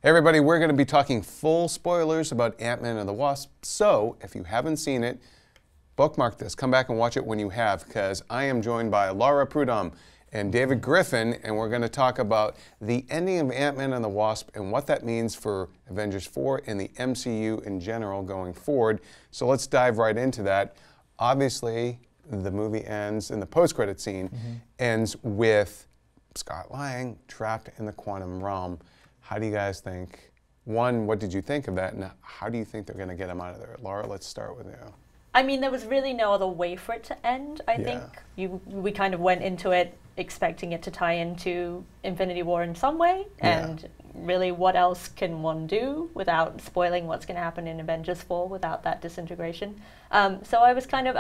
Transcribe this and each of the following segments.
Hey everybody, we're going to be talking full spoilers about Ant-Man and the Wasp. So, if you haven't seen it, bookmark this. Come back and watch it when you have, because I am joined by Laura Prudhomme and David Griffin, and we're going to talk about the ending of Ant-Man and the Wasp and what that means for Avengers 4 and the MCU in general going forward. So let's dive right into that. Obviously, the movie ends, in the post-credit scene, ends with Scott Lang trapped in the quantum realm. How do you guys think, one, what did you think of that, and how do you think they're going to get him out of there? Laura, let's start with you. I mean, there was really no other way for it to end, I think. We kind of went into it expecting it to tie into Infinity War in some way, and really what else can one do without spoiling what's going to happen in Avengers 4 without that disintegration? So I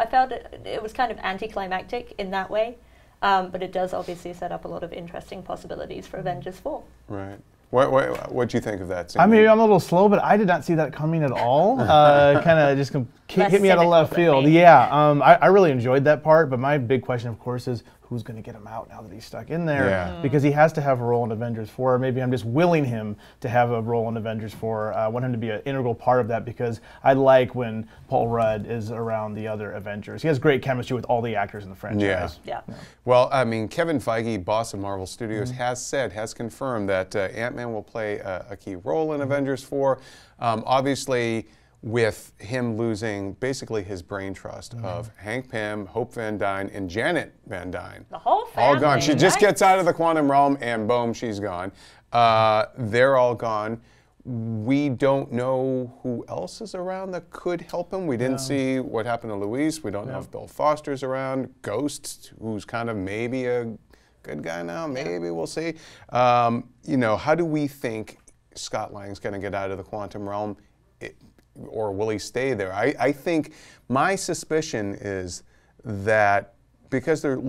felt it was kind of anticlimactic in that way, but it does obviously set up a lot of interesting possibilities for Avengers 4. Right. What do you think of that scene? I mean, I'm a little slow, but I did not see that coming at all. Kind of just hit me out of left field. Yeah, I really enjoyed that part, but my big question, of course, is who's going to get him out now that he's stuck in there? Yeah. Because he has to have a role in Avengers 4. Or maybe I'm just willing him to have a role in Avengers 4. I want him to be an integral part of that because I like when Paul Rudd is around the other Avengers. He has great chemistry with all the actors in the franchise. Yeah. Well, I mean, Kevin Feige, boss of Marvel Studios, has confirmed that Ant-Man will play a key role in Avengers 4. Obviously, with him losing basically his brain trust of Hank Pym, Hope Van Dyne, and Janet Van Dyne. The whole family. All gone. She just gets out of the quantum realm and boom, she's gone. They're all gone. We don't know who else is around that could help him. We didn't see what happened to Luis. We don't know if Bill Foster's around. Ghost, who's kind of maybe a good guy now, maybe we'll see. You know, how do we think Scott Lang's going to get out of the quantum realm? Or will he stay there? I think my suspicion is that because they're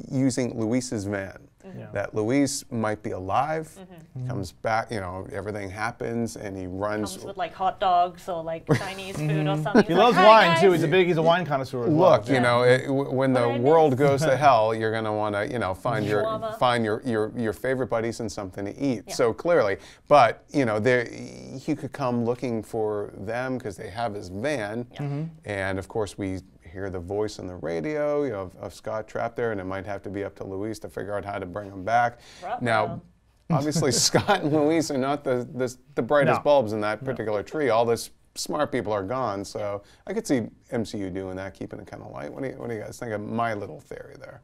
using Luis's van, that Luis might be alive, comes back, you know, everything happens, and he runs. Comes with like hot dogs or like Chinese food or something. He loves wine too. He's a wine connoisseur as well. Look, you know, when the world goes to hell, you're going to want to, you know, find your favorite buddies and something to eat. Yeah. So clearly, but you know, he could come looking for them because they have his van, and of course we hear the voice on the radio, you know, of Scott trapped there, and it might have to be up to Luis to figure out how to bring him back. Now, obviously, Scott and Luis are not the brightest bulbs in that particular tree. All the smart people are gone, so I could see MCU doing that, keeping it kind of light. What do you guys think of my little theory there?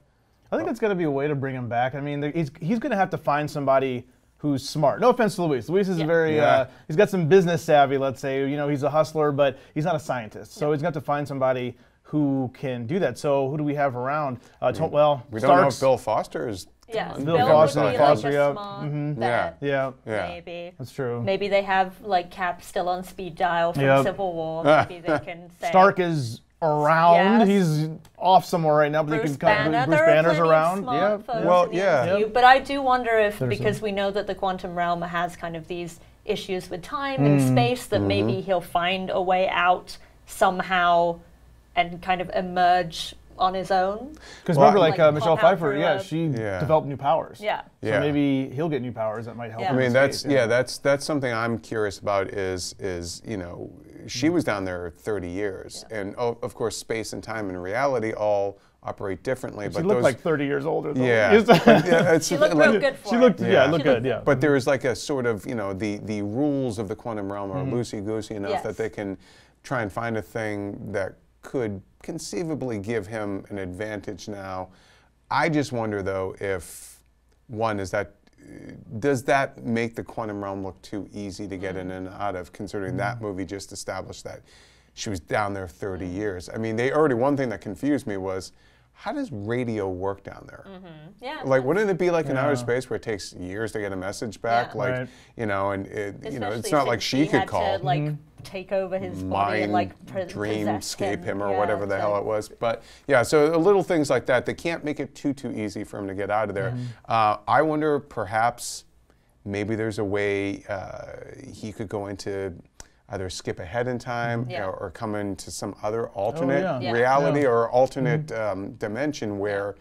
I think it's going to be a way to bring him back. I mean, he's going to have to find somebody who's smart. No offense to Luis. Luis is very, he's got some business savvy, let's say. You know, he's a hustler, but he's not a scientist. So he's got to find somebody who can do that. So who do we have around? We don't know if Bill Foster is. Yes, Bill Foster, would be like a smart bet. Maybe. That's true. Maybe they have like Cap still on speed dial from Civil War. Maybe they can say Stark is around. He's off somewhere right now, but Bruce they can Bruce Banner's around. But I do wonder if, because we know that the quantum realm has kind of these issues with time and space, that maybe he'll find a way out somehow and kind of emerge on his own. Because remember, like Michelle Pfeiffer, she developed new powers. So maybe he'll get new powers that might help him. I mean, that's something I'm curious about is you know, she was down there 30 years, and of course, space and time and reality all operate differently. She looked like 30 years older, though. She looked real good for it. Looked good. But there is like a sort of, you know, the rules of the quantum realm are loosey-goosey enough that they can try and find a thing that could conceivably give him an advantage now. I just wonder, though, if, one, does that make the quantum realm look too easy to get in and out of, considering that movie just established that she was down there 30 years? I mean, one thing that confused me was, how does radio work down there? Like, wouldn't it be like in outer space where it takes years to get a message back? Like, you know, and you know, it's not like she could call. To, take over his body and like dreamscape him or whatever the hell it was. But yeah, so little things like that, they can't make it too easy for him to get out of there. I wonder, perhaps maybe there's a way he could go into either skip ahead in time or come into some other alternate reality or alternate dimension where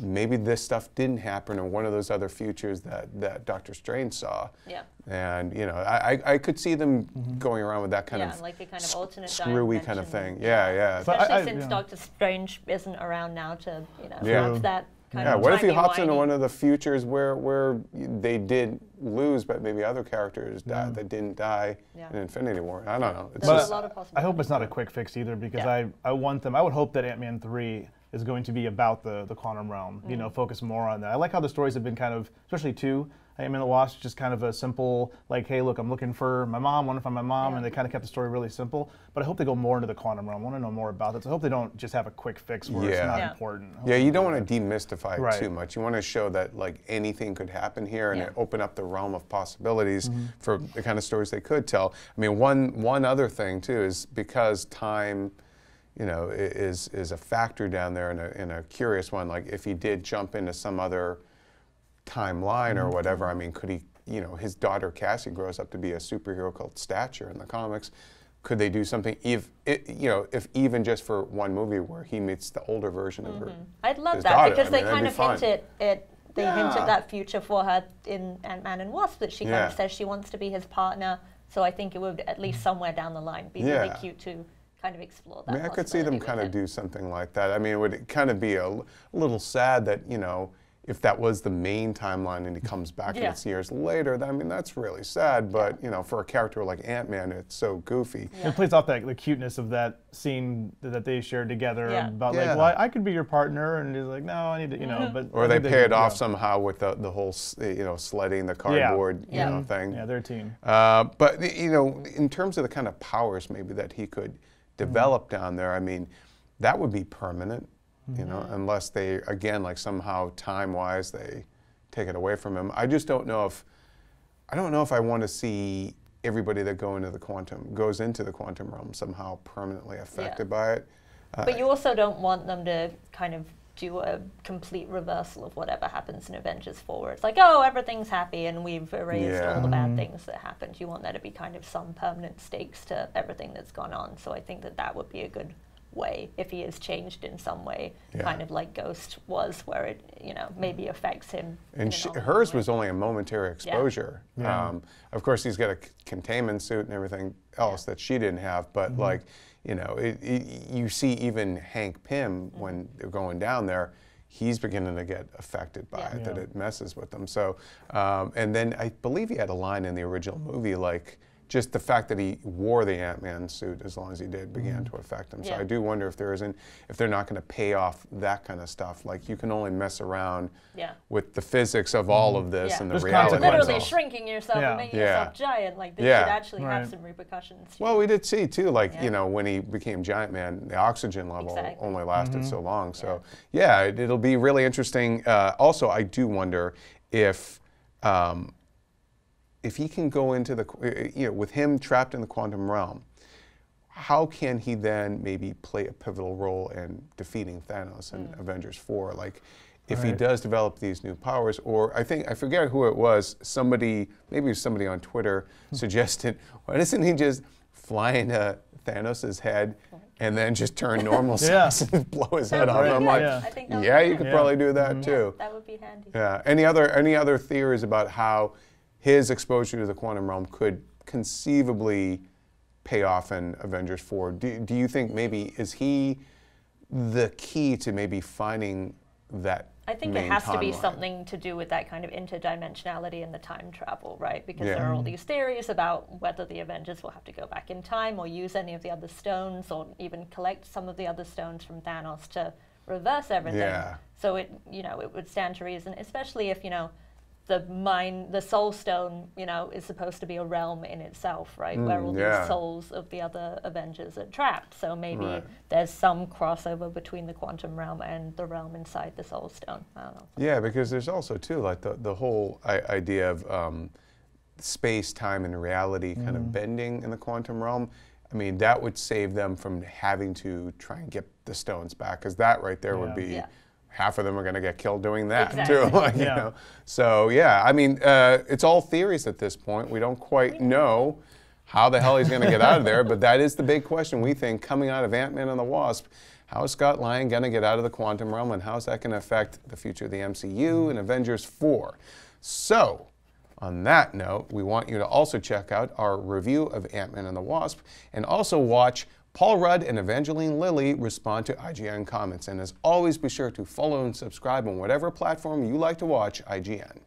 maybe this stuff didn't happen in one of those other futures that Doctor Strange saw. Yeah. And you know, I could see them going around with that kind of like a kind of alternate screwy kind of dimension. thing. Yeah. Especially since Doctor Strange isn't around now to, you know, have that kind of what if he hops timey-wimey. into one of the futures where they did lose, but maybe other characters died that didn't die in Infinity War? I don't know. It's There's a lot of possibilities. I hope it's not a quick fix either, because I would hope that Ant-Man 3 is going to be about the quantum realm, you know, focus more on that. I like how the stories have been kind of, especially 2, Ant-Man and the Wasp, just kind of a simple, like, hey, look, I'm looking for my mom, want to find my mom, and they kind of kept the story really simple. But I hope they go more into the quantum realm. I want to know more about it. So I hope they don't just have a quick fix where it's not important. Yeah, you don't want to demystify it too much. You want to show that, like, anything could happen here and open up the realm of possibilities for the kind of stories they could tell. I mean, one other thing, too, is because time, you know, is a factor down there in a curious one. Like, if he did jump into some other timeline or whatever, I mean, could he, you know, his daughter Cassie grows up to be a superhero called Stature in the comics. Could they do something, if even just for one movie where he meets the older version of her? I'd love his that daughter. because I mean, they kind of hinted it. They hinted that future for her in Ant-Man and Wasp, that she kind of says she wants to be his partner. So I think it would, at least somewhere down the line, be really cute to kind of explore that. I mean, I could see them kind of do something like that. I mean, it would kind of be a little sad that, you know, if that was the main timeline and he comes back and it's years later, I mean, that's really sad. But, you know, for a character like Ant-Man, it's so goofy. It plays off the cuteness of that scene that they shared together about, like, well, I could be your partner. And he's like, no, I need to, you know. But or they pay it off somehow with the whole, you know, sledding the cardboard, you know, thing. Yeah, their team. But, you know, in terms of the kind of powers maybe that he could develop down there, I mean, that would be permanent. You know, unless they, again, like somehow time-wise, they take it away from him. I just don't know if, I want to see everybody that goes into the quantum realm somehow permanently affected by it. But you also don't want them to kind of do a complete reversal of whatever happens in Avengers 4, where it's like, oh, everything's happy and we've erased all the bad things that happened. You want there to be kind of some permanent stakes to everything that's gone on. So I think that would be a good way if he is changed in some way, kind of like Ghost was, where it, you know, maybe affects him. And hers was only a momentary exposure. Of course, he's got a containment suit and everything else that she didn't have, but like, you know, you see even Hank Pym when they're going down there, he's beginning to get affected by it, that it messes with them. So, and then I believe he had a line in the original movie, like, just the fact that he wore the Ant-Man suit as long as he did began to affect him. So I do wonder if if they're not going to pay off that kind of stuff. Like, you can only mess around with the physics of all of this and the reality. Literally shrinking yourself and making yourself giant. Like, this should actually have some repercussions. Well, we did see too, like, you know, when he became Giant Man, the oxygen level only lasted so long. So it'll be really interesting. Also, I do wonder if he can go into the, you know, with him trapped in the quantum realm, how can he then maybe play a pivotal role in defeating Thanos in Avengers 4? Like, if he does develop these new powers, or I forget who it was, maybe it was somebody on Twitter suggested, why doesn't he just fly into Thanos' head and then just turn normal size and blow his head off? I'm like, you could probably do that too. That would be handy. Yeah. Any other theories about how his exposure to the quantum realm could conceivably pay off in Avengers 4? Do you think maybe, is he the key to maybe finding that I think it has to be something to do with that kind of interdimensionality and the time travel, right? Because there are all these theories about whether the Avengers will have to go back in time or use any of the other stones, or even collect some of the other stones from Thanos to reverse everything. So it would stand to reason, especially if, you know, the Soul Stone, you know, is supposed to be a realm in itself, right? Where all these souls of the other Avengers are trapped. So maybe there's some crossover between the quantum realm and the realm inside the Soul Stone. I don't know. Yeah, because there's also too, like, the whole idea of space, time, and reality kind of bending in the quantum realm. I mean, that would save them from having to try and get the stones back, because that right there would be half of them are going to get killed doing that too. Like, you know. So I mean, it's all theories at this point. We don't quite know how the hell he's going to get out of there, but that is the big question, we think, coming out of Ant-Man and the Wasp. How is Scott Lang going to get out of the quantum realm, and how is that going to affect the future of the MCU and Avengers 4? So, on that note, we want you to also check out our review of Ant-Man and the Wasp, and also watch Paul Rudd and Evangeline Lilly respond to IGN comments. And as always, be sure to follow and subscribe on whatever platform you like to watch IGN.